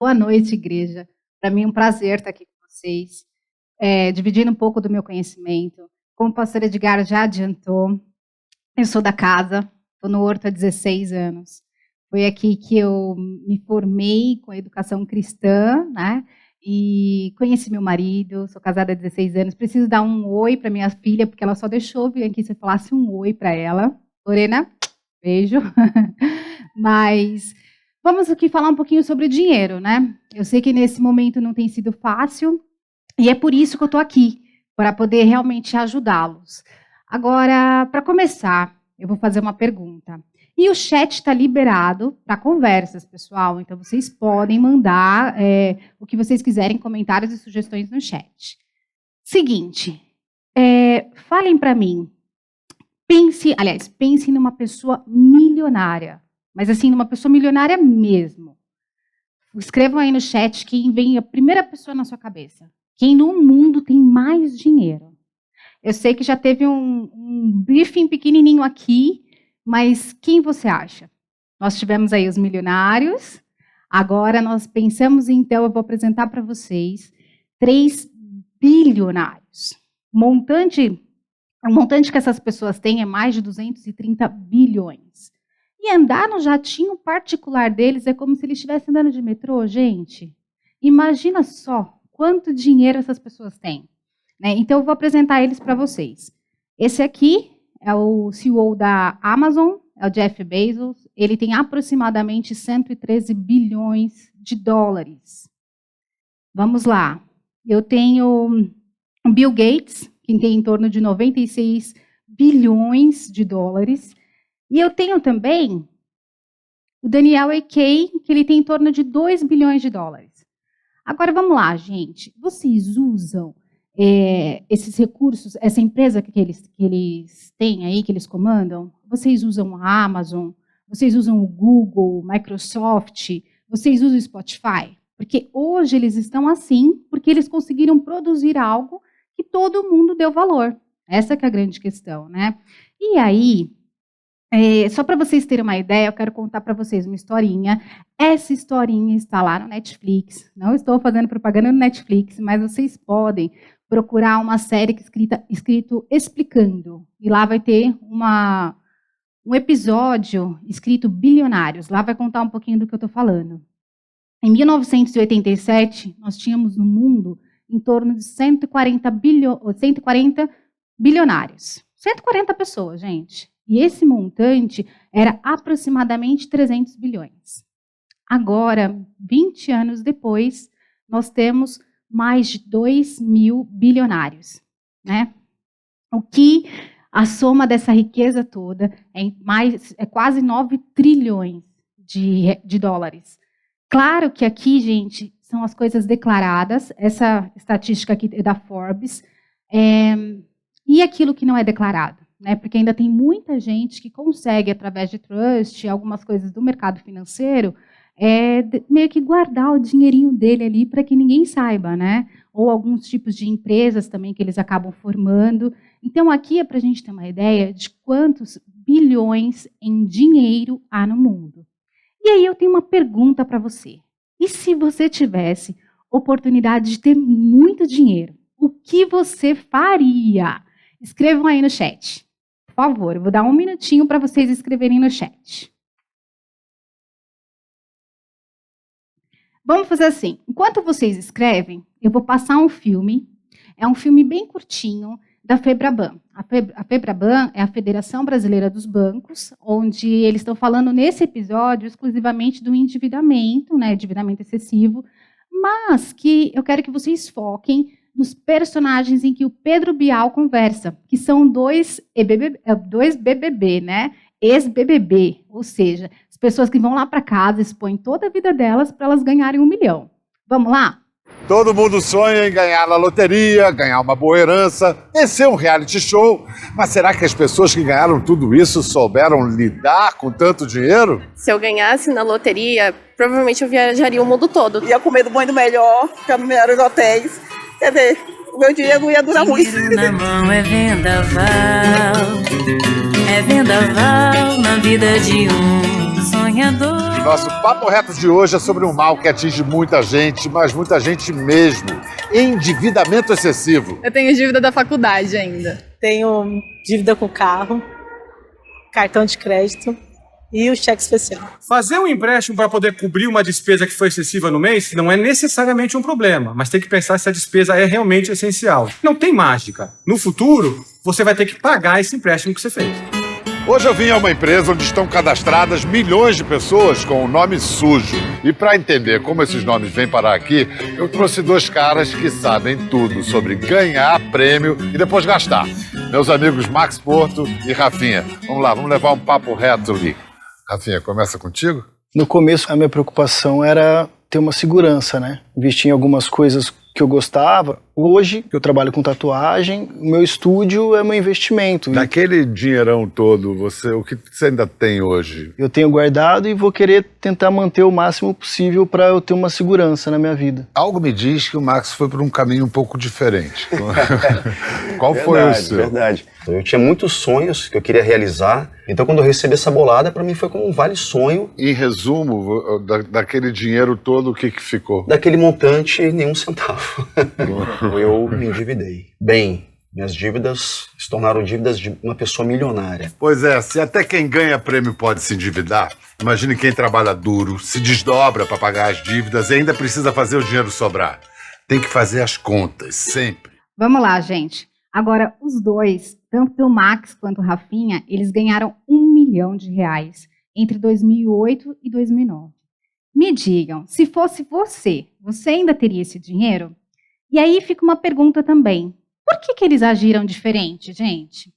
Boa noite, igreja. Para mim é um prazer estar aqui com vocês, dividindo um pouco do meu conhecimento. Como o pastor Edgar já adiantou, eu sou da casa, estou no Horto há 16 anos. Foi aqui que eu me formei com a educação cristã, né? E conheci meu marido, sou casada há 16 anos. Preciso dar um oi para minha filha, porque ela só deixou vir aqui se eu falasse um oi para ela. Lorena, beijo. Mas vamos aqui falar um pouquinho sobre dinheiro, né? Eu sei que nesse momento não tem sido fácil, e é por isso que eu estou aqui, para poder realmente ajudá-los. Agora, para começar, eu vou fazer uma pergunta. E o chat está liberado para conversas, pessoal, então vocês podem mandar o que vocês quiserem, comentários e sugestões no chat. Seguinte, falem para mim, pense numa pessoa milionária, mas assim, numa pessoa milionária mesmo. Escrevam aí no chat quem vem a primeira pessoa na sua cabeça. Quem no mundo tem mais dinheiro. Eu sei que já teve um briefing pequenininho aqui, mas quem você acha? Nós tivemos aí os milionários, agora nós pensamos, então, eu vou apresentar para vocês 3 bilionários. O montante que essas pessoas têm é mais de 230 bilhões. E andar no jatinho particular deles é como se eles estivessem andando de metrô, gente. Imagina só quanto dinheiro essas pessoas têm. Né? Então, eu vou apresentar eles para vocês. Esse aqui é o CEO da Amazon, é o Jeff Bezos. Ele tem aproximadamente 113 bilhões de dólares. Vamos lá. Eu tenho o Bill Gates, que tem em torno de 96 bilhões de dólares. E eu tenho também o Daniel Ek, que ele tem em torno de 2 bilhões de dólares. Agora, vamos lá, gente. Vocês usam esses recursos, essa empresa que eles têm aí, que eles comandam? Vocês usam a Amazon? Vocês usam o Google, Microsoft? Vocês usam o Spotify? Porque hoje eles estão assim, porque eles conseguiram produzir algo que todo mundo deu valor. Essa que é a grande questão, né? E aí, só para vocês terem uma ideia, eu quero contar para vocês uma historinha. Essa historinha está lá no Netflix. Não estou fazendo propaganda no Netflix, mas vocês podem procurar uma série escrito Explicando. E lá vai ter um episódio escrito Bilionários. Lá vai contar um pouquinho do que eu estou falando. Em 1987, nós tínhamos no mundo em torno de 140 bilionários. 140 pessoas, gente. E esse montante era aproximadamente 300 bilhões. Agora, 20 anos depois, nós temos mais de 2 mil bilionários. Né? O que a soma dessa riqueza toda é quase 9 trilhões de dólares. Claro que aqui, gente, são as coisas declaradas. Essa estatística aqui é da Forbes. E aquilo que não é declarado. Né? Porque ainda tem muita gente que consegue, através de trust, algumas coisas do mercado financeiro, meio que guardar o dinheirinho dele ali para que ninguém saiba, né? Ou alguns tipos de empresas também que eles acabam formando. Então, aqui é para a gente ter uma ideia de quantos bilhões em dinheiro há no mundo. E aí eu tenho uma pergunta para você. E se você tivesse oportunidade de ter muito dinheiro, o que você faria? Escrevam aí no chat. Por favor, eu vou dar um minutinho para vocês escreverem no chat. Vamos fazer assim. Enquanto vocês escrevem, eu vou passar um filme. É um filme bem curtinho da FEBRABAN. A FEBRABAN é a Federação Brasileira dos Bancos, onde eles estão falando nesse episódio exclusivamente do endividamento, né, endividamento excessivo, mas que eu quero que vocês foquem nos personagens em que o Pedro Bial conversa, que são dois BBB, né? Ex-BBB, ou seja, as pessoas que vão lá para casa expõem toda a vida delas para elas ganharem 1 milhão. Vamos lá? Todo mundo sonha em ganhar na loteria, ganhar uma boa herança, esse é um reality show. Mas será que as pessoas que ganharam tudo isso souberam lidar com tanto dinheiro? Se eu ganhasse na loteria, provavelmente eu viajaria o mundo todo. Ia comer do bom e do melhor, ficar nos melhores hotéis. Quer dizer, o meu dinheiro não ia durar muito. Dinheiro na mão é vendaval na vida de um sonhador. Nosso papo reto de hoje é sobre um mal que atinge muita gente, mas muita gente mesmo. Endividamento excessivo. Eu tenho dívida da faculdade ainda. Tenho dívida com carro, cartão de crédito e o cheque especial. Fazer um empréstimo para poder cobrir uma despesa que foi excessiva no mês não é necessariamente um problema, mas tem que pensar se a despesa é realmente essencial. Não tem mágica. No futuro, você vai ter que pagar esse empréstimo que você fez. Hoje eu vim a uma empresa onde estão cadastradas milhões de pessoas com o nome sujo. E para entender como esses nomes vêm parar aqui, eu trouxe dois caras que sabem tudo sobre ganhar prêmio e depois gastar. Meus amigos Max Porto e Rafinha. Vamos lá, vamos levar um papo reto ali. Rafinha, começa contigo? No começo, a minha preocupação era ter uma segurança, né? Investir em algumas coisas que eu gostava. Hoje, que eu trabalho com tatuagem, o meu estúdio é meu investimento. Daquele dinheirão todo, o que você ainda tem hoje? Eu tenho guardado e vou querer tentar manter o máximo possível para eu ter uma segurança na minha vida. Algo me diz que o Max foi por um caminho um pouco diferente. Qual foi o seu? Verdade. Eu tinha muitos sonhos que eu queria realizar, então quando eu recebi essa bolada, para mim foi como um vale sonho. Em resumo, daquele dinheiro todo, o que ficou? Daquele montante, nenhum centavo. Eu me endividei. Bem, minhas dívidas se tornaram dívidas de uma pessoa milionária. Pois é, se até quem ganha prêmio pode se endividar, imagine quem trabalha duro, se desdobra para pagar as dívidas e ainda precisa fazer o dinheiro sobrar. Tem que fazer as contas, sempre. Vamos lá, gente. Agora, os dois, tanto o Max quanto o Rafinha, eles ganharam R$1 milhão entre 2008 e 2009. Me digam, se fosse você ainda teria esse dinheiro? E aí fica uma pergunta também. Por que eles agiram diferente, gente?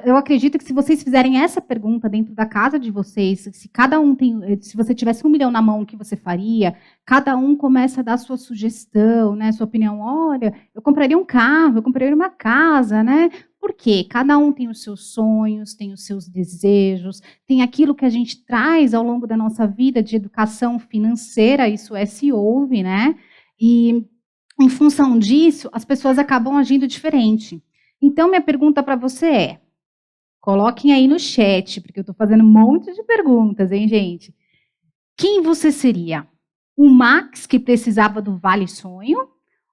Eu acredito que se vocês fizerem essa pergunta dentro da casa de vocês, se você tivesse R$1 milhão na mão, o que você faria? Cada um começa a dar sua sugestão, né, sua opinião. Olha, eu compraria um carro, eu compraria uma casa, né? Por quê? Cada um tem os seus sonhos, tem os seus desejos, tem aquilo que a gente traz ao longo da nossa vida de educação financeira, isso se ouve, né? E em função disso, as pessoas acabam agindo diferente. Então, minha pergunta para você é, coloquem aí no chat, porque eu estou fazendo um monte de perguntas, hein, gente? Quem você seria? O Max, que precisava do Vale Sonho,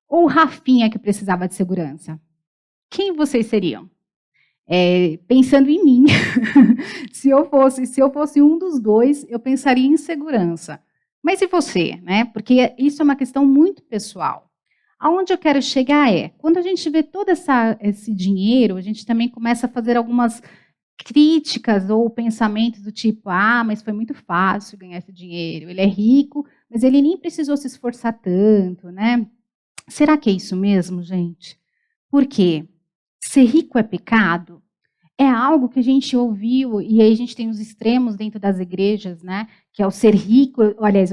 ou o Rafinha, que precisava de segurança? Quem vocês seriam? Pensando em mim, se eu fosse um dos dois, eu pensaria em segurança. Mas e você, né? Porque isso é uma questão muito pessoal. Aonde eu quero chegar quando a gente vê todo esse dinheiro, a gente também começa a fazer algumas críticas ou pensamentos do tipo, mas foi muito fácil ganhar esse dinheiro, ele é rico, mas ele nem precisou se esforçar tanto, né? Será que é isso mesmo, gente? Por quê? Ser rico é pecado? É algo que a gente ouviu, e aí a gente tem os extremos dentro das igrejas, né? Que é o ser rico, aliás,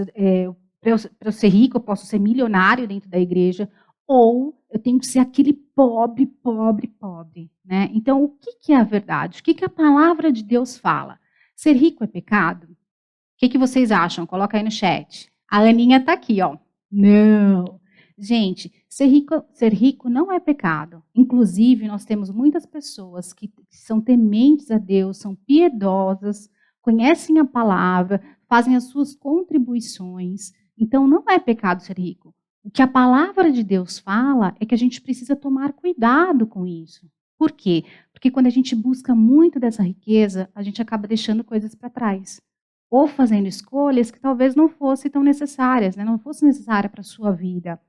para eu ser rico, eu posso ser milionário dentro da igreja, ou eu tenho que ser aquele pobre, né? Então, o que é a verdade? O que a palavra de Deus fala? Ser rico é pecado? O que vocês acham? Coloca aí no chat. A Aninha está aqui, ó. Não. Gente, ser rico não é pecado. Inclusive, nós temos muitas pessoas que são tementes a Deus, são piedosas, conhecem a palavra, fazem as suas contribuições. Então, não é pecado ser rico. O que a palavra de Deus fala é que a gente precisa tomar cuidado com isso. Por quê? Porque quando a gente busca muito dessa riqueza, a gente acaba deixando coisas para trás. Ou fazendo escolhas que talvez não fossem tão necessárias, né? Não fosse necessária para a sua vida.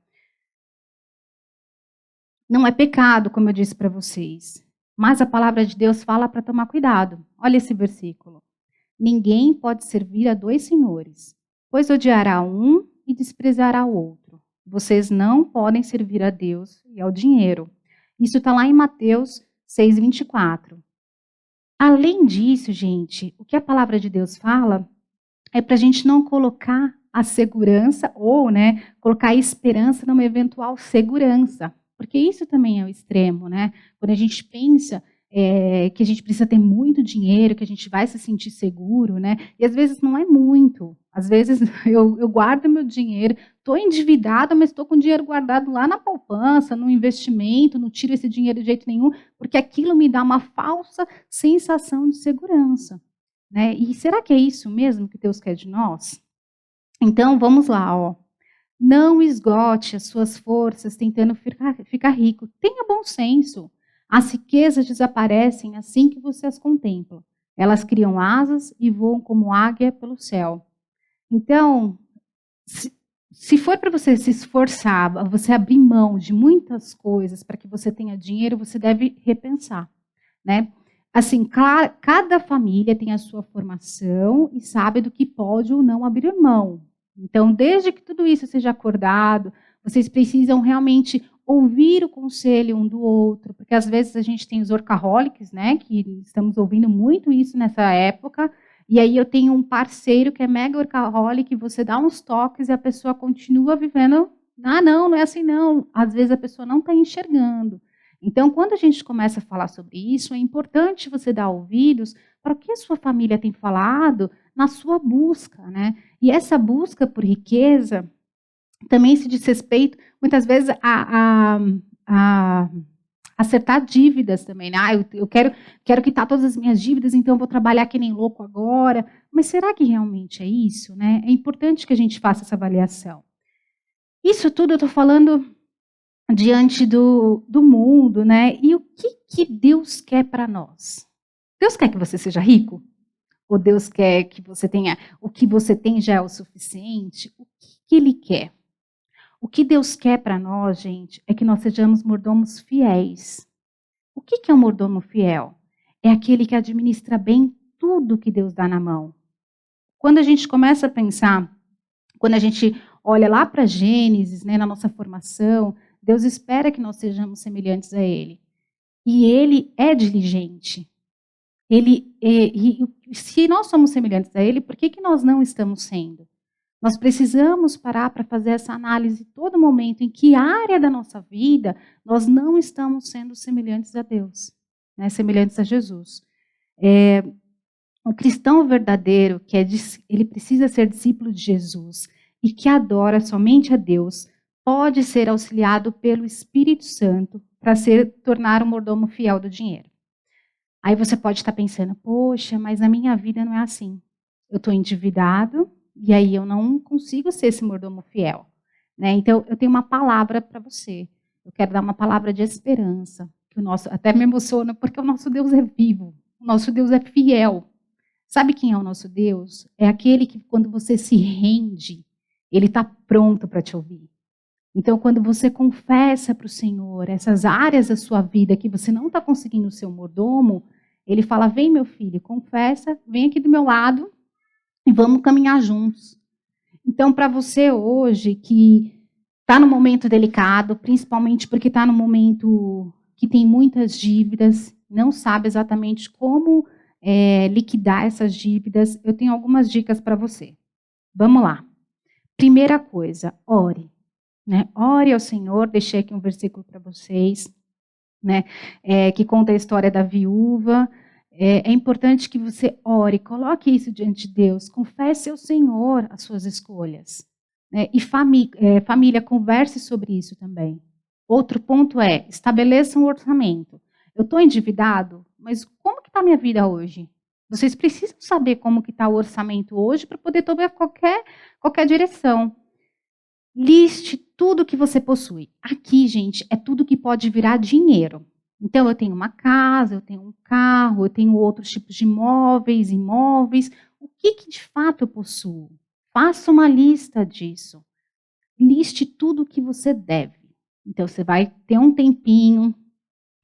Não é pecado, como eu disse para vocês. Mas a palavra de Deus fala para tomar cuidado. Olha esse versículo. Ninguém pode servir a dois senhores, pois odiará um e desprezará o outro. Vocês não podem servir a Deus e ao dinheiro. Isso está lá em Mateus 6:24. Além disso, gente, o que a palavra de Deus fala é para a gente não colocar a segurança ou, né, colocar a esperança numa eventual segurança. Porque isso também é o extremo, né? Quando a gente pensa que a gente precisa ter muito dinheiro, que a gente vai se sentir seguro, né? E às vezes não é muito. Às vezes eu guardo meu dinheiro, estou endividada, mas estou com o dinheiro guardado lá na poupança, no investimento, não tiro esse dinheiro de jeito nenhum, porque aquilo me dá uma falsa sensação de segurança. né? E será que é isso mesmo que Deus quer de nós? Então, vamos lá, ó. Não esgote as suas forças tentando ficar rico. Tenha bom senso. As riquezas desaparecem assim que você as contempla. Elas criam asas e voam como águia pelo céu. Então, se for para você se esforçar, você abrir mão de muitas coisas para que você tenha dinheiro, você deve repensar, né? Assim, cada família tem a sua formação e sabe do que pode ou não abrir mão. Então, desde que tudo isso seja acordado, vocês precisam realmente ouvir o conselho um do outro, porque às vezes a gente tem os workaholics, né, que estamos ouvindo muito isso nessa época, e aí eu tenho um parceiro que é mega workaholic, você dá uns toques e a pessoa continua vivendo, não é assim não, às vezes a pessoa não está enxergando. Então, quando a gente começa a falar sobre isso, é importante você dar ouvidos para o que a sua família tem falado na sua busca, né? E essa busca por riqueza também se diz respeito, muitas vezes, a acertar dívidas também, né? Eu quero quitar todas as minhas dívidas, então eu vou trabalhar que nem louco agora. Mas será que realmente é isso, né? É importante que a gente faça essa avaliação. Isso tudo eu estou falando diante do mundo, né? E o que Deus quer para nós? Deus quer que você seja rico? Ou Deus quer que você tenha, o que você tem já é o suficiente? O que Ele quer? O que Deus quer para nós, gente, é que nós sejamos mordomos fiéis. O que é um mordomo fiel? É aquele que administra bem tudo que Deus dá na mão. Quando a gente começa a pensar, quando a gente olha lá para Gênesis, né, na nossa formação, Deus espera que nós sejamos semelhantes a Ele. E Ele é diligente. Se nós somos semelhantes a Ele, por que nós não estamos sendo? Nós precisamos parar para fazer essa análise todo momento em que área da nossa vida nós não estamos sendo semelhantes a Deus, né, semelhantes a Jesus. O cristão verdadeiro, ele precisa ser discípulo de Jesus e que adora somente a Deus, pode ser auxiliado pelo Espírito Santo para tornar um mordomo fiel do dinheiro. Aí você pode estar pensando, poxa, mas na minha vida não é assim. Eu estou endividado e aí eu não consigo ser esse mordomo fiel, né? Então, eu tenho uma palavra para você. Eu quero dar uma palavra de esperança. Até me emociona, porque o nosso Deus é vivo. O nosso Deus é fiel. Sabe quem é o nosso Deus? É aquele que, quando você se rende, Ele está pronto para te ouvir. Então, quando você confessa para o Senhor essas áreas da sua vida que você não está conseguindo ser um mordomo, Ele fala, vem meu filho, confessa, vem aqui do meu lado e vamos caminhar juntos. Então, para você hoje que está num momento delicado, principalmente porque está num momento que tem muitas dívidas, não sabe exatamente como liquidar essas dívidas, eu tenho algumas dicas para você. Vamos lá. Primeira coisa, ore. Né? Ore ao Senhor, deixei aqui um versículo para vocês, né? Que conta a história da viúva. É importante que você ore, coloque isso diante de Deus, confesse ao Senhor as suas escolhas. Né? E família, converse sobre isso também. Outro ponto estabeleça um orçamento. Eu estou endividado, mas como que está a minha vida hoje? Vocês precisam saber como que está o orçamento hoje para poder tomar qualquer direção. Liste tudo que você possui. Aqui, gente, é tudo que pode virar dinheiro. Então, eu tenho uma casa, eu tenho um carro, eu tenho outros tipos de imóveis. O que de fato eu possuo? Faça uma lista disso. Liste tudo que você deve. Então, você vai ter um tempinho.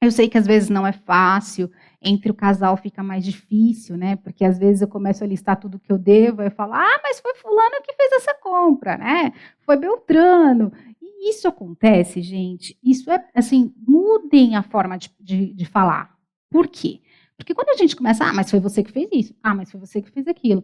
Eu sei que às vezes não é fácil, entre o casal fica mais difícil, né? Porque às vezes eu começo a listar tudo que eu devo, eu falo, mas foi fulano que fez essa compra, né? Foi Beltrano. E isso acontece, gente, isso é, assim, mudem a forma de falar. Por quê? Porque quando a gente começa, mas foi você que fez isso, mas foi você que fez aquilo,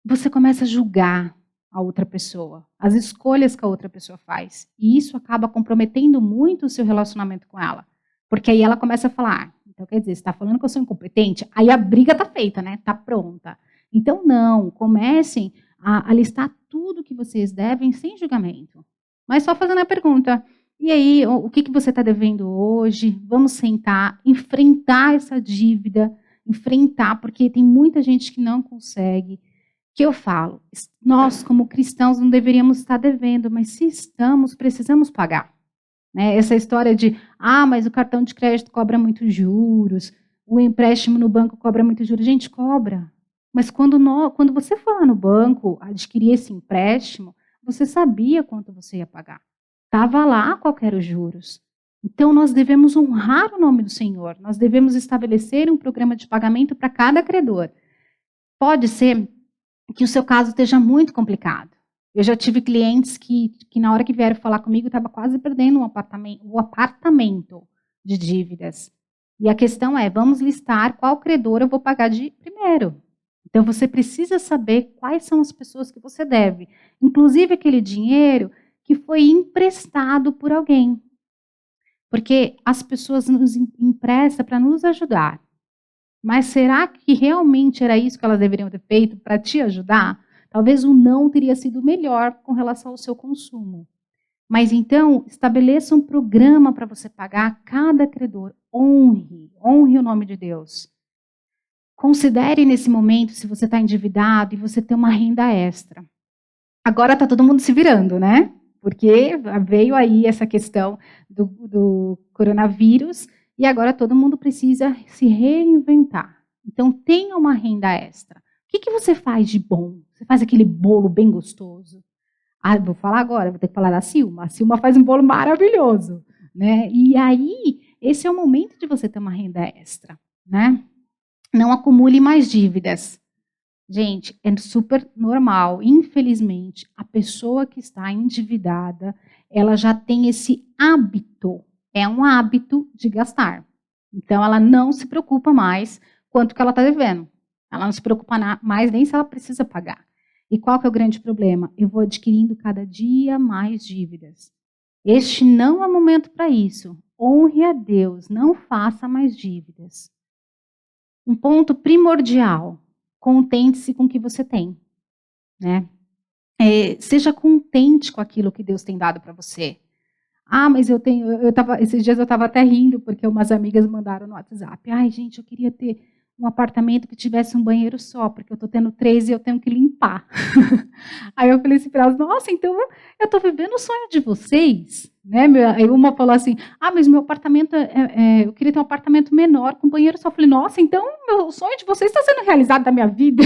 você começa a julgar a outra pessoa, as escolhas que a outra pessoa faz. E isso acaba comprometendo muito o seu relacionamento com ela. Porque aí ela começa a falar, então quer dizer, você está falando que eu sou incompetente? Aí a briga está feita, né? Está pronta. Então não, comecem a listar tudo que vocês devem sem julgamento. Mas só fazendo a pergunta, e aí, o que você está devendo hoje? Vamos sentar, enfrentar essa dívida, enfrentar, porque tem muita gente que não consegue. Que eu falo, nós como cristãos não deveríamos estar devendo, mas se estamos, precisamos pagar. Né? Essa história de, mas o cartão de crédito cobra muitos juros, o empréstimo no banco cobra muitos juros. Gente, cobra. Mas quando você for lá no banco adquirir esse empréstimo, você sabia quanto você ia pagar. Estava lá qual eram os juros. Então, nós devemos honrar o nome do Senhor. Nós devemos estabelecer um programa de pagamento para cada credor. Pode ser que o seu caso esteja muito complicado. Eu já tive clientes que na hora que vieram falar comigo, estava quase perdendo o apartamento de dívidas. E a questão é, vamos listar qual credor eu vou pagar de primeiro. Então, você precisa saber quais são as pessoas que você deve. Inclusive, aquele dinheiro que foi emprestado por alguém. Porque as pessoas nos emprestam para nos ajudar. Mas será que realmente era isso que elas deveriam ter feito para te ajudar? Talvez o não teria sido melhor com relação ao seu consumo. Mas então, estabeleça um programa para você pagar cada credor. Honre o nome de Deus. Considere nesse momento se você está endividado e você tem uma renda extra. Agora está todo mundo se virando, né? Porque veio aí essa questão do coronavírus e agora todo mundo precisa se reinventar. Então, tenha uma renda extra. O que você faz de bom? Você faz aquele bolo bem gostoso? Vou falar agora, vou ter que falar da Silma. A Silma faz um bolo maravilhoso, né? E aí, esse é o momento de você ter uma renda extra, né? Não acumule mais dívidas. Gente, é super normal. Infelizmente, a pessoa que está endividada, ela já tem esse hábito. É um hábito de gastar. Então, ela não se preocupa mais quanto que ela está devendo. Ela não se preocupa mais nem se ela precisa pagar. E qual que é o grande problema? Eu vou adquirindo cada dia mais dívidas. Este não é o momento para isso. Honre a Deus, não faça mais dívidas. Um ponto primordial, contente-se com o que você tem. Né? Seja contente com aquilo que Deus tem dado para você. Mas esses dias eu estava até rindo, porque umas amigas mandaram no WhatsApp. Ai, gente, eu queria ter um apartamento que tivesse um banheiro só, porque eu estou tendo 3 e eu tenho que limpar. Aí eu falei assim para elas, nossa, então eu estou vivendo o sonho de vocês. Né? Aí uma falou assim, mas meu apartamento, eu queria ter um apartamento menor, com banheiro só. Eu falei, nossa, então o sonho de vocês está sendo realizado da minha vida.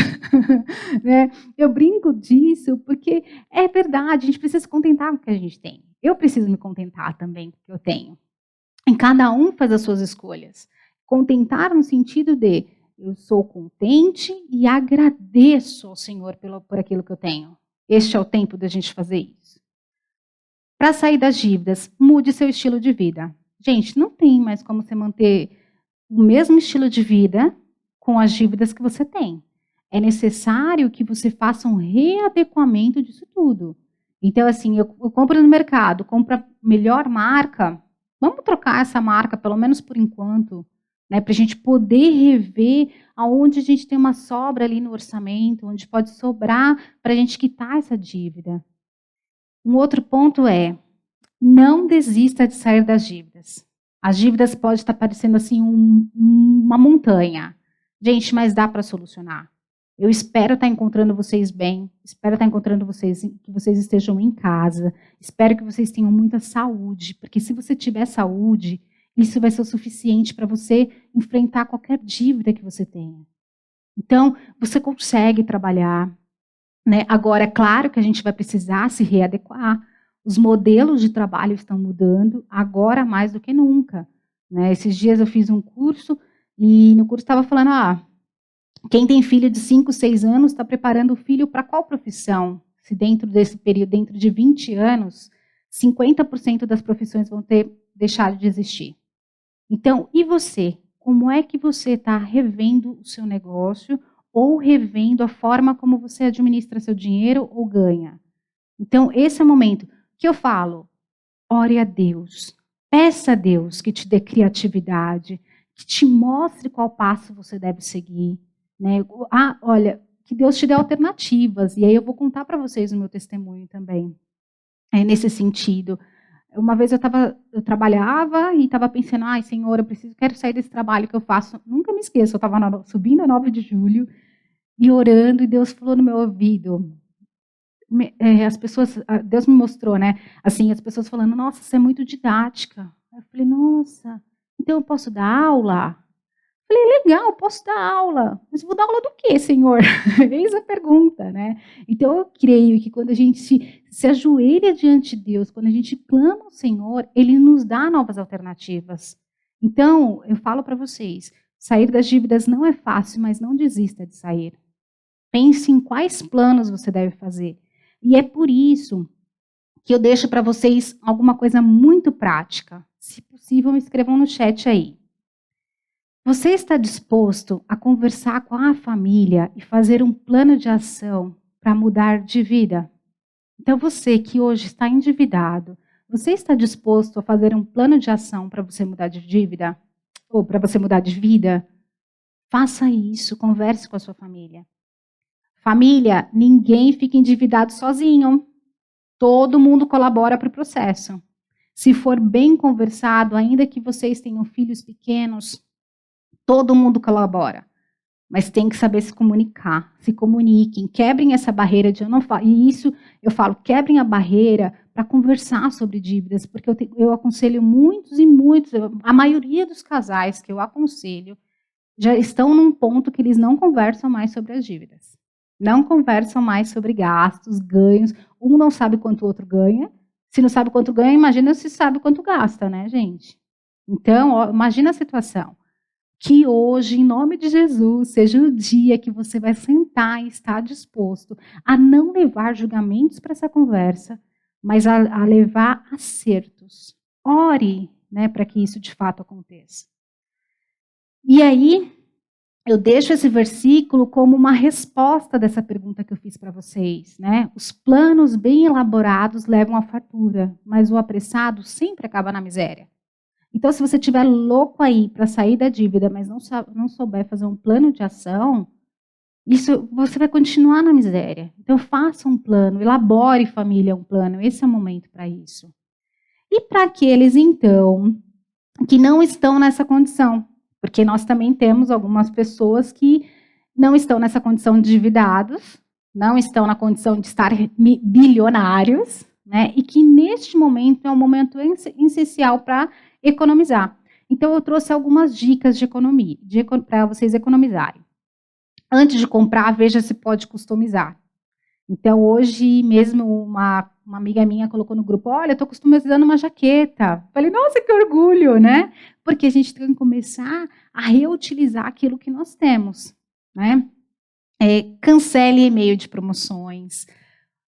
Né? Eu brinco disso, porque é verdade, a gente precisa se contentar com o que a gente tem. Eu preciso me contentar também com o que eu tenho. E cada um faz as suas escolhas. Contentar no sentido de, eu sou contente e agradeço ao Senhor por aquilo que eu tenho. Este é o tempo da gente fazer isso. Para sair das dívidas, mude seu estilo de vida. Gente, não tem mais como você manter o mesmo estilo de vida com as dívidas que você tem. É necessário que você faça um readequamento disso tudo. Então, assim, eu compro no mercado, compro a melhor marca, vamos trocar essa marca, pelo menos por enquanto, né, para a gente poder rever aonde a gente tem uma sobra ali no orçamento, onde pode sobrar para a gente quitar essa dívida. Um outro ponto é, não desista de sair das dívidas. As dívidas podem estar parecendo assim uma montanha. Gente, mas dá para solucionar. Eu espero estar encontrando vocês bem, espero estar encontrando vocês, que vocês estejam em casa, espero que vocês tenham muita saúde, porque se você tiver saúde, isso vai ser o suficiente para você enfrentar qualquer dívida que você tenha. Então, você consegue trabalhar, né? Agora, é claro que a gente vai precisar se readequar. Os modelos de trabalho estão mudando, agora mais do que nunca. Né? Esses dias eu fiz um curso, e no curso estava falando, quem tem filho de 5, 6 anos está preparando o filho para qual profissão? Se dentro desse período, dentro de 20 anos, 50% das profissões vão ter deixado de existir. Então, e você? Como é que você está revendo o seu negócio ou revendo a forma como você administra seu dinheiro ou ganha? Então, esse é o momento que eu falo, ore a Deus, peça a Deus que te dê criatividade, que te mostre qual passo você deve seguir. Né? Olha, que Deus te dê alternativas, e aí eu vou contar para vocês o meu testemunho também, nesse sentido. Uma vez eu trabalhava e estava pensando, ai, Senhor, quero sair desse trabalho que eu faço. Nunca me esqueço, eu estava subindo a 9 de julho e orando, e Deus falou no meu ouvido. Deus me mostrou, né? Assim, as pessoas falando, nossa, você é muito didática. Eu falei, nossa, então eu posso dar aula? Eu falei, legal, posso dar aula. Mas vou dar aula do quê, Senhor? Eis a pergunta, né? Então eu creio que quando a gente se ajoelha diante de Deus, quando a gente clama ao Senhor, Ele nos dá novas alternativas. Então, eu falo para vocês, sair das dívidas não é fácil, mas não desista de sair. Pense em quais planos você deve fazer. E é por isso que eu deixo para vocês alguma coisa muito prática. Se possível, escrevam no chat aí. Você está disposto a conversar com a família e fazer um plano de ação para mudar de vida? Então, você que hoje está endividado, você está disposto a fazer um plano de ação para você mudar de dívida? Ou para você mudar de vida? Faça isso, converse com a sua família. Família, ninguém fica endividado sozinho. Todo mundo colabora para o processo. Se for bem conversado, ainda que vocês tenham filhos pequenos, todo mundo colabora, mas tem que saber se comunicar, se comuniquem, quebrem essa barreira de eu não falo. E isso eu falo, quebrem a barreira para conversar sobre dívidas, porque eu aconselho muitos e muitos, a maioria dos casais que eu aconselho já estão num ponto que eles não conversam mais sobre as dívidas. Não conversam mais sobre gastos, ganhos. Um não sabe quanto o outro ganha. Se não sabe quanto ganha, imagina se sabe quanto gasta, né, gente? Então, ó, imagina a situação. Que hoje, em nome de Jesus, seja o dia que você vai sentar e estar disposto a não levar julgamentos para essa conversa, mas a levar acertos. Ore, né, para que isso de fato aconteça. E aí, eu deixo esse versículo como uma resposta dessa pergunta que eu fiz para vocês, né? Os planos bem elaborados levam à fartura, mas o apressado sempre acaba na miséria. Então, se você estiver louco aí para sair da dívida, mas não souber fazer um plano de ação, você vai continuar na miséria. Então, faça um plano, elabore, família, um plano. Esse é o momento para isso. E para aqueles, então, que não estão nessa condição, porque nós também temos algumas pessoas que não estão nessa condição de endividados, não estão na condição de estar bilionários, né? E que neste momento é um momento essencial para economizar. Então, eu trouxe algumas dicas de economia, para vocês economizarem. Antes de comprar, veja se pode customizar. Então, hoje mesmo, uma amiga minha colocou no grupo, olha, estou customizando uma jaqueta. Falei, nossa, que orgulho, né? Porque a gente tem que começar a reutilizar aquilo que nós temos, né? Cancele e-mail de promoções.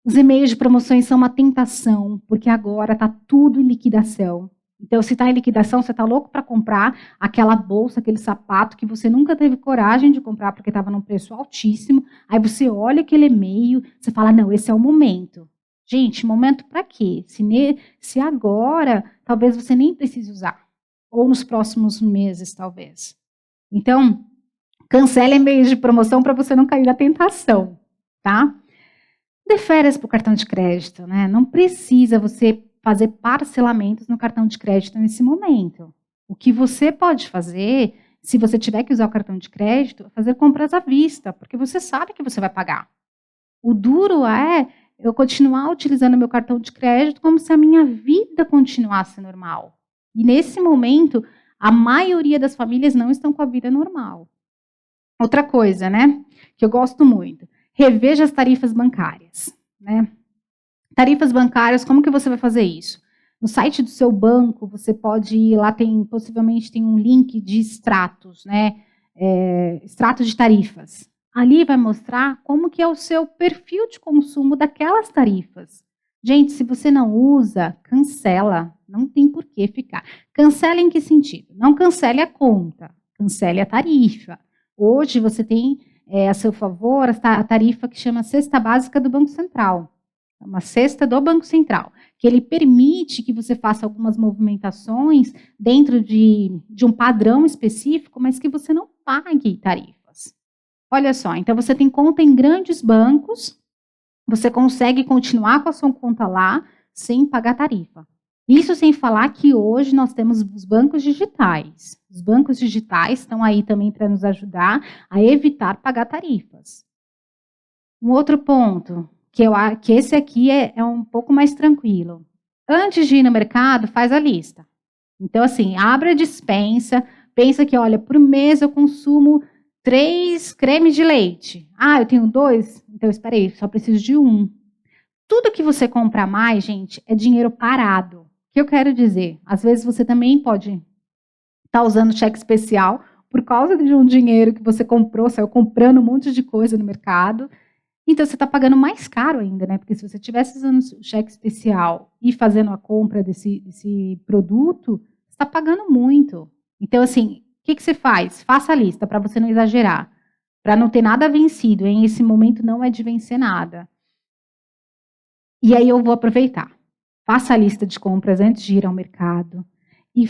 Os e-mails de promoções são uma tentação, porque agora está tudo em liquidação. Então, se está em liquidação, você está louco para comprar aquela bolsa, aquele sapato que você nunca teve coragem de comprar porque estava num preço altíssimo. Aí você olha aquele e-mail, você fala, não, esse é o momento. Gente, momento para quê? Se agora, talvez você nem precise usar. Ou nos próximos meses, talvez. Então, cancele e-mails de promoção para você não cair na tentação, tá? Dê férias para o cartão de crédito, né? Não precisa você fazer parcelamentos no cartão de crédito nesse momento. O que você pode fazer, se você tiver que usar o cartão de crédito, é fazer compras à vista, porque você sabe que você vai pagar. O duro é eu continuar utilizando meu cartão de crédito como se a minha vida continuasse normal. E nesse momento, a maioria das famílias não estão com a vida normal. Outra coisa, né, que eu gosto muito, reveja as tarifas bancárias, né? Tarifas bancárias, como que você vai fazer isso? No site do seu banco, você pode ir lá, possivelmente tem um link de extratos, né? Extratos de tarifas. Ali vai mostrar como que é o seu perfil de consumo daquelas tarifas. Gente, se você não usa, cancela. Não tem por que ficar. Cancela em que sentido? Não cancele a conta, cancele a tarifa. Hoje você tem a seu favor a tarifa que chama Cesta Básica do Banco Central. Uma cesta do Banco Central, que ele permite que você faça algumas movimentações dentro de um padrão específico, mas que você não pague tarifas. Olha só, então você tem conta em grandes bancos, você consegue continuar com a sua conta lá sem pagar tarifa. Isso sem falar que hoje nós temos os bancos digitais. Os bancos digitais estão aí também para nos ajudar a evitar pagar tarifas. Um outro ponto, que esse aqui é um pouco mais tranquilo. Antes de ir no mercado, faz a lista. Então, assim, abre a despensa, pensa que, olha, por mês eu consumo 3 cremes de leite. Ah, eu tenho 2? Então, espera aí, só preciso de 1. Tudo que você compra mais, gente, é dinheiro parado. O que eu quero dizer? Às vezes você também pode estar usando cheque especial por causa de um dinheiro que você comprou, saiu comprando um monte de coisa no mercado. Então, você está pagando mais caro ainda, né? Porque se você estivesse usando o cheque especial e fazendo a compra desse produto, você está pagando muito. Então, assim, o que você faz? Faça a lista para você não exagerar. Para não ter nada vencido, hein? Esse momento não é de vencer nada. E aí eu vou aproveitar. Faça a lista de compras antes de ir ao mercado. E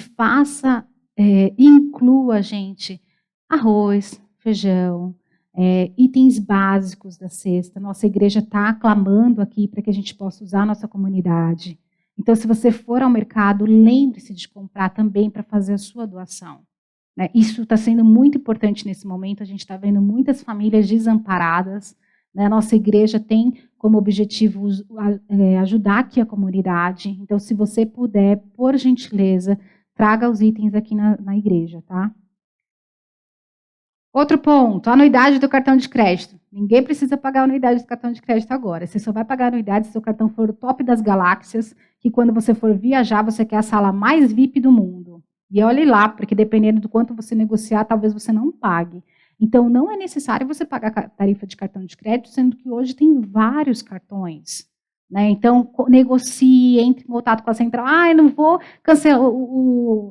inclua, gente, arroz, feijão, itens básicos da cesta. Nossa igreja está clamando aqui para que a gente possa usar a nossa comunidade. Então, se você for ao mercado, lembre-se de comprar também para fazer a sua doação. Né? Isso está sendo muito importante nesse momento. A gente está vendo muitas famílias desamparadas. Né? A nossa igreja tem como objetivo ajudar aqui a comunidade. Então, se você puder, por gentileza, traga os itens aqui na igreja, tá? Outro ponto, a anuidade do cartão de crédito. Ninguém precisa pagar a anuidade do cartão de crédito agora. Você só vai pagar a anuidade se o seu cartão for o top das galáxias, que quando você for viajar, você quer a sala mais VIP do mundo. E olhe lá, porque dependendo do quanto você negociar, talvez você não pague. Então, não é necessário você pagar a tarifa de cartão de crédito, sendo que hoje tem vários cartões. Né? Então, negocie, entre em contato com a central. Ah, eu não vou cancelar.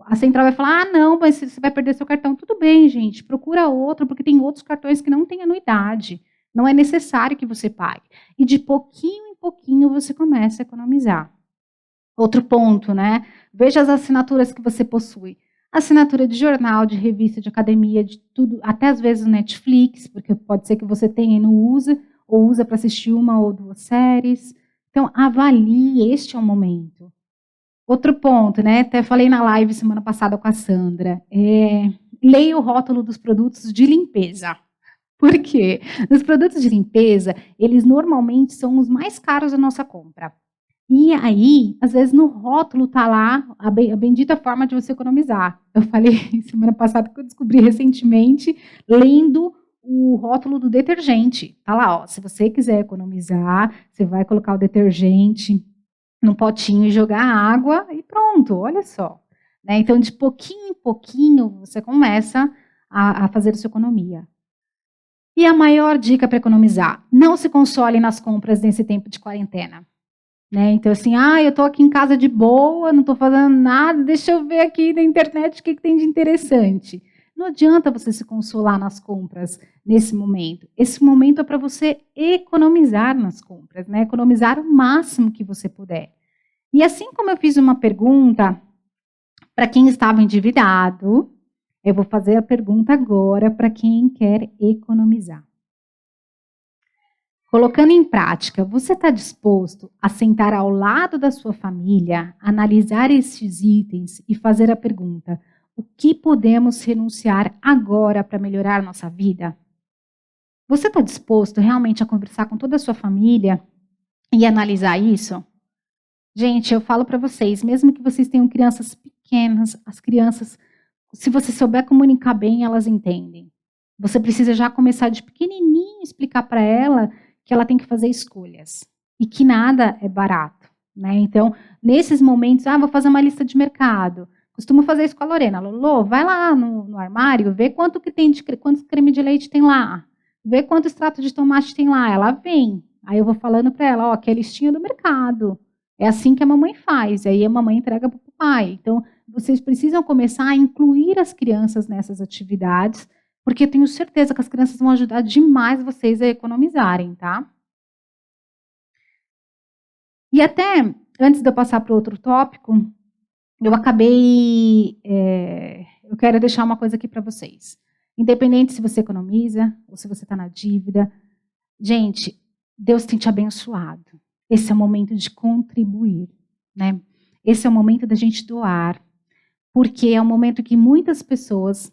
A central vai falar, ah, não, mas você vai perder seu cartão. Tudo bem, gente, procura outro, porque tem outros cartões que não têm anuidade. Não é necessário que você pague. E de pouquinho em pouquinho você começa a economizar. Outro ponto, né? Veja as assinaturas que você possui. Assinatura de jornal, de revista, de academia, de tudo, até às vezes o Netflix, porque pode ser que você tenha e não usa, ou usa para assistir 1 ou 2 séries. Então, avalie, este é o momento. Outro ponto, né? Até falei na live semana passada com a Sandra. Leia o rótulo dos produtos de limpeza. Por quê? Os produtos de limpeza, eles normalmente são os mais caros da nossa compra. E aí, às vezes no rótulo está lá a bendita forma de você economizar. Eu falei semana passada que eu descobri recentemente, lendo o rótulo do detergente. Tá lá, ó, se você quiser economizar, você vai colocar o detergente num potinho e jogar água e pronto, olha só. Né? Então, de pouquinho em pouquinho, você começa a fazer a sua economia. E a maior dica para economizar, não se console nas compras nesse tempo de quarentena. Né? Então, assim, eu estou aqui em casa de boa, não estou fazendo nada, deixa eu ver aqui na internet o que tem de interessante. Não adianta você se consolar nas compras nesse momento. Esse momento é para você economizar nas compras, né? Economizar o máximo que você puder. E assim como eu fiz uma pergunta para quem estava endividado, eu vou fazer a pergunta agora para quem quer economizar. Colocando em prática, você está disposto a sentar ao lado da sua família, analisar estes itens e fazer a pergunta: o que podemos renunciar agora para melhorar nossa vida? Você está disposto realmente a conversar com toda a sua família e analisar isso? Gente, eu falo para vocês, mesmo que vocês tenham crianças pequenas, as crianças, se você souber comunicar bem, elas entendem. Você precisa já começar de pequenininho explicar para ela que ela tem que fazer escolhas e que nada é barato, né? Então, nesses momentos, vou fazer uma lista de mercado. Costumo fazer isso com a Lorena. Lolo, vai lá no armário, vê quanto creme de leite tem lá, vê quanto extrato de tomate tem lá. Ela vem. Aí eu vou falando para ela, aqui é a listinha do mercado. É assim que a mamãe faz. Aí a mamãe entrega para o papai. Então, vocês precisam começar a incluir as crianças nessas atividades, porque eu tenho certeza que as crianças vão ajudar demais vocês a economizarem, tá? E até, antes de eu passar para outro tópico, eu quero deixar uma coisa aqui para vocês. Independente se você economiza ou se você está na dívida, gente, Deus tem te abençoado. Esse é o momento de contribuir, né? esse é o momento da gente doar, porque é um momento que muitas pessoas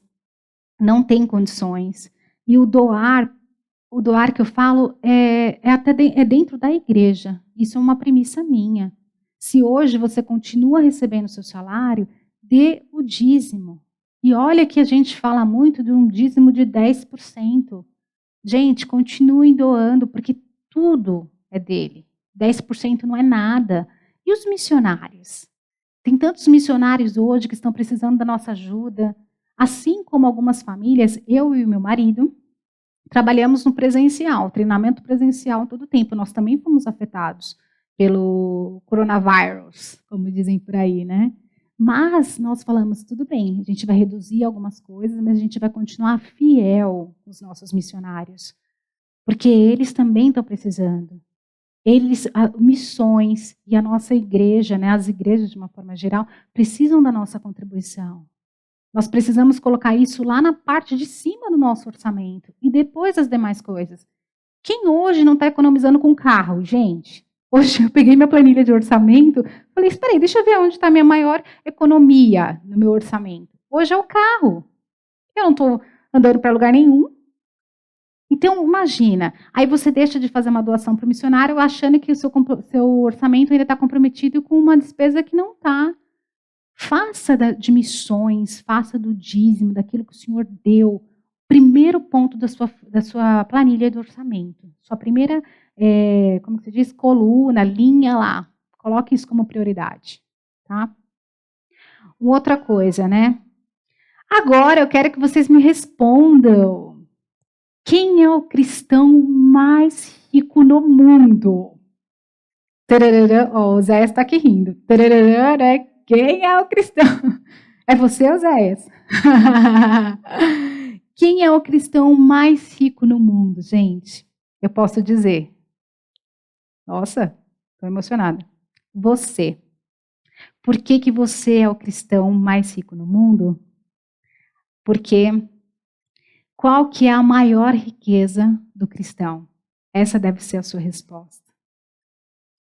não têm condições, e o doar que eu falo é dentro da igreja. Isso é uma premissa minha. Se hoje você continua recebendo seu salário, dê o dízimo. E olha que a gente fala muito de um dízimo de 10%. Gente, continuem doando, porque tudo é dele. 10% não é nada. E os missionários? Tem tantos missionários hoje que estão precisando da nossa ajuda. Assim como algumas famílias, eu e o meu marido, trabalhamos no presencial, treinamento presencial todo o tempo. Nós também fomos afetados pelo coronavírus, como dizem por aí, né? Mas nós falamos, tudo bem, a gente vai reduzir algumas coisas, mas a gente vai continuar fiel com os nossos missionários, porque eles também estão precisando. Missões e a nossa igreja, né, as igrejas de uma forma geral, precisam da nossa contribuição. Nós precisamos colocar isso lá na parte de cima do nosso orçamento e depois as demais coisas. Quem hoje não está economizando com carro, gente? Hoje eu peguei minha planilha de orçamento, falei, espera aí, deixa eu ver onde está a minha maior economia no meu orçamento. Hoje é o carro. Eu não estou andando para lugar nenhum. Então, imagina, aí você deixa de fazer uma doação para o missionário achando que o seu orçamento ainda está comprometido com uma despesa que não está. Faça de missões, faça do dízimo, daquilo que o Senhor deu. Primeiro ponto da sua planilha de orçamento. Sua primeira, como se diz, coluna, linha lá. Coloque isso como prioridade. Tá? Uma outra coisa, né? Agora eu quero que vocês me respondam. Quem é o cristão mais rico no mundo? Tararara, o Zé está aqui rindo. Tararara, né? Quem é o cristão? É você, Oséias? Quem é o cristão mais rico no mundo, gente? Eu posso dizer. Nossa, estou emocionada. Você. Por que você é o cristão mais rico no mundo? Porque qual que é a maior riqueza do cristão? Essa deve ser a sua resposta.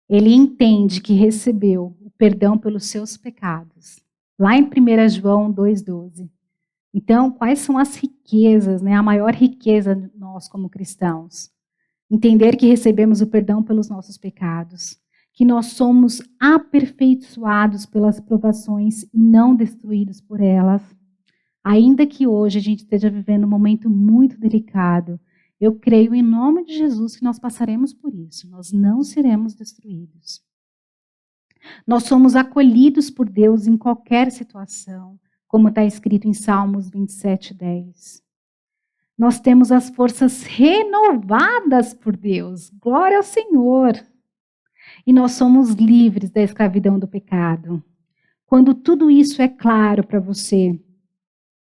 Ele entende que recebeu o perdão pelos seus pecados. Lá em 1 João 2,12. Então, quais são as riquezas, né? A maior riqueza de nós como cristãos? Entender que recebemos o perdão pelos nossos pecados. Que nós somos aperfeiçoados pelas provações e não destruídos por elas. Ainda que hoje a gente esteja vivendo um momento muito delicado, eu creio em nome de Jesus que nós passaremos por isso. Nós não seremos destruídos. Nós somos acolhidos por Deus em qualquer situação, como está escrito em Salmos 27:10. Nós temos as forças renovadas por Deus. Glória ao Senhor. E nós somos livres da escravidão do pecado. Quando tudo isso é claro para você,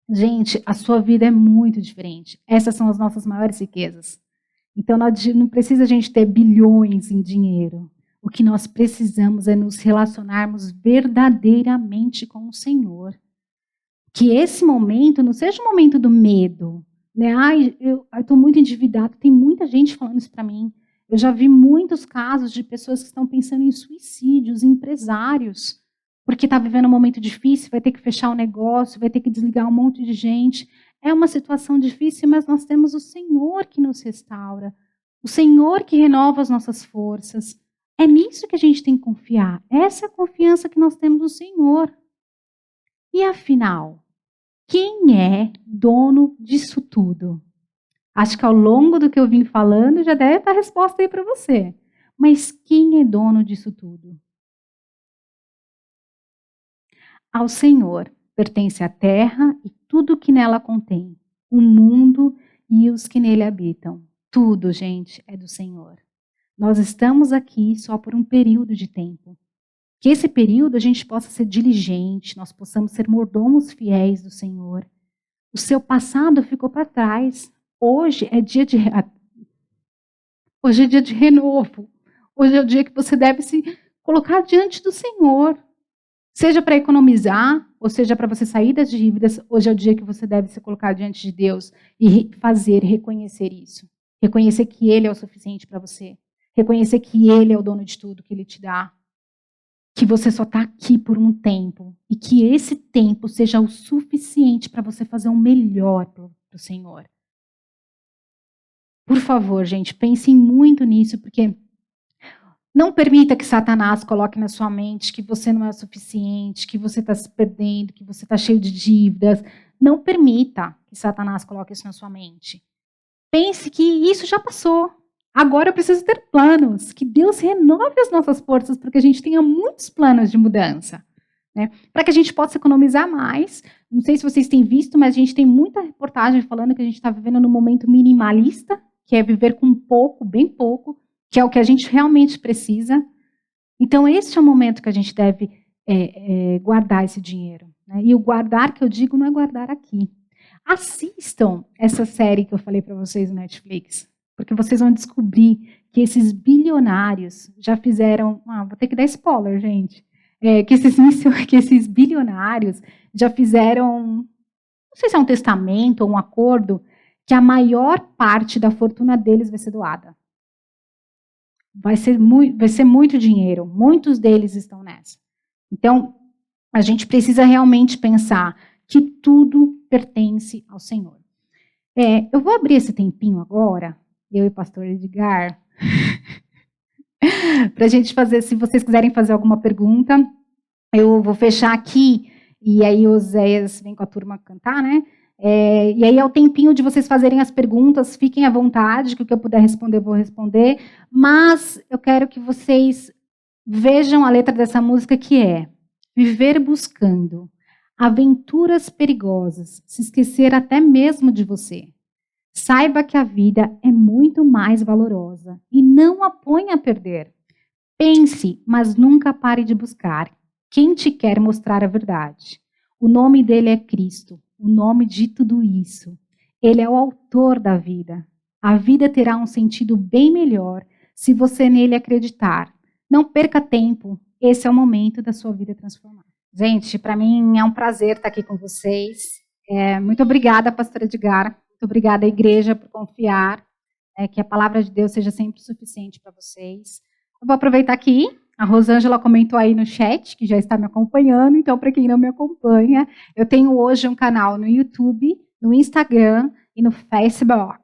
gente, a sua vida é muito diferente. Essas são as nossas maiores riquezas. Então, não precisa a gente ter bilhões em dinheiro. O que nós precisamos é nos relacionarmos verdadeiramente com o Senhor. Que esse momento não seja um momento do medo. Né? Ai, eu estou muito endividado. Tem muita gente falando isso para mim. Eu já vi muitos casos de pessoas que estão pensando em suicídios, empresários, porque está vivendo um momento difícil, vai ter que fechar o negócio, vai ter que desligar um monte de gente. É uma situação difícil, mas nós temos o Senhor que nos restaura, o Senhor que renova as nossas forças. É nisso que a gente tem que confiar. Essa é a confiança que nós temos no Senhor. E afinal, quem é dono disso tudo? Acho que ao longo do que eu vim falando, já deve estar a resposta aí para você. Mas quem é dono disso tudo? Ao Senhor pertence a terra e tudo que nela contém, o mundo e os que nele habitam. Tudo, gente, é do Senhor. Nós estamos aqui só por um período de tempo. Que esse período a gente possa ser diligente, nós possamos ser mordomos fiéis do Senhor. O seu passado ficou para trás. Hoje é dia de renovo. Hoje é o dia que você deve se colocar diante do Senhor. Seja para economizar, ou seja para você sair das dívidas, hoje é o dia que você deve se colocar diante de Deus e reconhecer isso. Reconhecer que Ele é o suficiente para você. Reconhecer que Ele é o dono de tudo que Ele te dá. que você só está aqui por um tempo e que esse tempo seja o suficiente para você fazer o melhor para o Senhor. Por favor, gente, pensem muito nisso, porque não permita que Satanás coloque na sua mente que você não é o suficiente, que você está se perdendo, que você está cheio de dívidas. Não permita que Satanás coloque isso na sua mente. Pense que isso já passou. Agora eu preciso ter planos. Que Deus renove as nossas forças para que a gente tenha muitos planos de mudança. Né? Para que a gente possa economizar mais. Não sei se vocês têm visto, mas a gente tem muita reportagem falando que a gente está vivendo num momento minimalista, que é viver com pouco, bem pouco, que é o que a gente realmente precisa. Então, esse é o momento que a gente deve guardar esse dinheiro. Né? E o guardar que eu digo não é guardar aqui. Assistam essa série que eu falei para vocês no Netflix, porque vocês vão descobrir que esses bilionários já fizeram... vou ter que dar spoiler, gente. Que esses bilionários já fizeram, não sei se é um testamento ou um acordo, que a maior parte da fortuna deles vai ser doada. Vai ser muito dinheiro. Muitos deles estão nessa. Então, a gente precisa realmente pensar que tudo pertence ao Senhor. Eu vou abrir esse tempinho agora, eu e o pastor Edgar, para a gente fazer, se vocês quiserem fazer alguma pergunta, eu vou fechar aqui, e aí o Zéias vem com a turma cantar, né? E aí é o tempinho de vocês fazerem as perguntas, fiquem à vontade, que o que eu puder responder, eu vou responder, mas eu quero que vocês vejam a letra dessa música, que é: viver buscando aventuras perigosas, se esquecer até mesmo de você. Saiba que a vida é muito mais valorosa e não a ponha a perder. Pense, mas nunca pare de buscar quem te quer mostrar a verdade. O nome dele é Cristo, o nome de tudo isso. Ele é o autor da vida. A vida terá um sentido bem melhor se você nele acreditar. Não perca tempo, esse é o momento da sua vida transformar. Gente, para mim é um prazer estar aqui com vocês. Muito obrigada, pastora Edgar. Muito obrigada, igreja, por confiar que a palavra de Deus seja sempre suficiente para vocês. Eu vou aproveitar aqui. A Rosângela comentou aí no chat, que já está me acompanhando. Então, para quem não me acompanha, eu tenho hoje um canal no YouTube, no Instagram e no Facebook.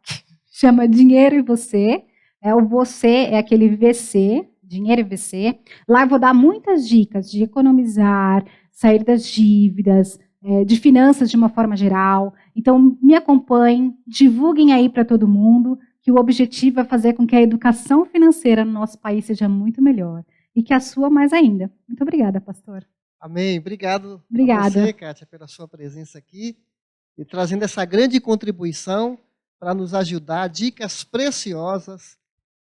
Chama Dinheiro e Você. O Você é aquele VC, Dinheiro e VC. Lá eu vou dar muitas dicas de economizar, sair das dívidas, de finanças de uma forma geral. Então, me acompanhem, divulguem aí para todo mundo, que o objetivo é fazer com que a educação financeira no nosso país seja muito melhor. E que a sua mais ainda. Muito obrigada, pastor. Amém. Obrigado Obrigada. a você, Kátia, pela sua presença aqui e trazendo essa grande contribuição para nos ajudar, dicas preciosas.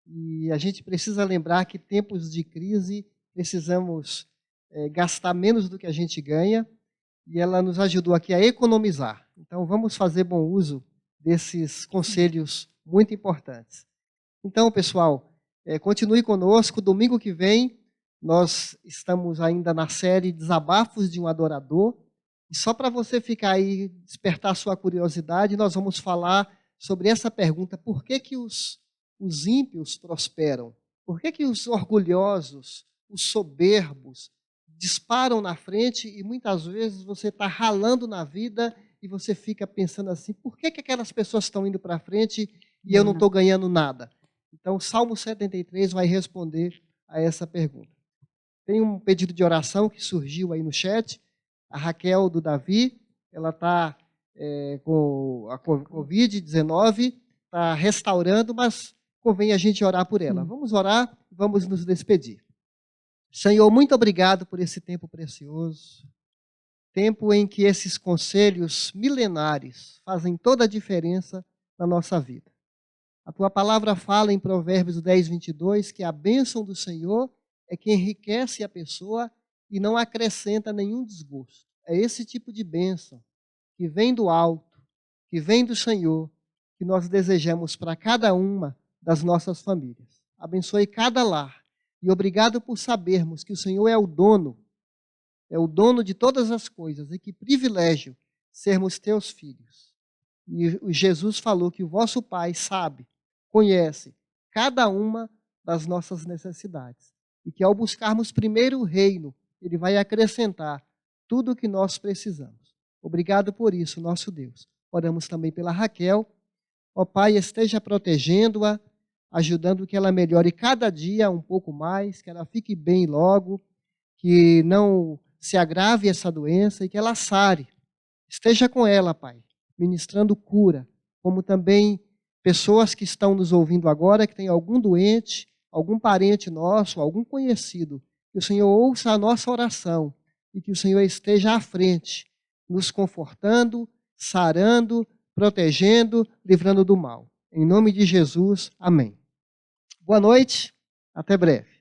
E a gente precisa lembrar que tempos de crise precisamos gastar menos do que a gente ganha, e ela nos ajudou aqui a economizar. Então, vamos fazer bom uso desses conselhos muito importantes. Então, pessoal, continue conosco. Domingo que vem, nós estamos ainda na série Desabafos de um Adorador. E só para você ficar aí, despertar sua curiosidade, nós vamos falar sobre essa pergunta: por que que os ímpios prosperam? Por que que os orgulhosos, os soberbos, disparam na frente e muitas vezes você está ralando na vida e você fica pensando assim: por que que aquelas pessoas estão indo para frente e eu não estou ganhando nada? Então, o Salmo 73 vai responder a essa pergunta. Tem um pedido de oração que surgiu aí no chat. A Raquel do Davi, ela está com a Covid-19, está restaurando, mas convém a gente orar por ela. Vamos orar, vamos nos despedir. Senhor, muito obrigado por esse tempo precioso, tempo em que esses conselhos milenares fazem toda a diferença na nossa vida. A tua palavra fala em Provérbios 10, 22, que a bênção do Senhor é que enriquece a pessoa e não acrescenta nenhum desgosto. É esse tipo de bênção que vem do alto, que vem do Senhor, que nós desejamos para cada uma das nossas famílias. Abençoe cada lar. E obrigado por sabermos que o Senhor é o dono de todas as coisas, e que privilégio sermos teus filhos. E Jesus falou que o vosso Pai sabe, conhece cada uma das nossas necessidades. e que ao buscarmos primeiro o reino, Ele vai acrescentar tudo o que nós precisamos. Obrigado por isso, nosso Deus. Oramos também pela Raquel. Ó Pai, esteja protegendo-a, ajudando que ela melhore cada dia um pouco mais, que ela fique bem logo, que não se agrave essa doença e que ela sare. Esteja com ela, Pai, ministrando cura, como também pessoas que estão nos ouvindo agora, que tem algum doente, algum parente nosso, algum conhecido, que o Senhor ouça a nossa oração e que o Senhor esteja à frente, nos confortando, sarando, protegendo, livrando do mal. Em nome de Jesus, amém. Boa noite, até breve.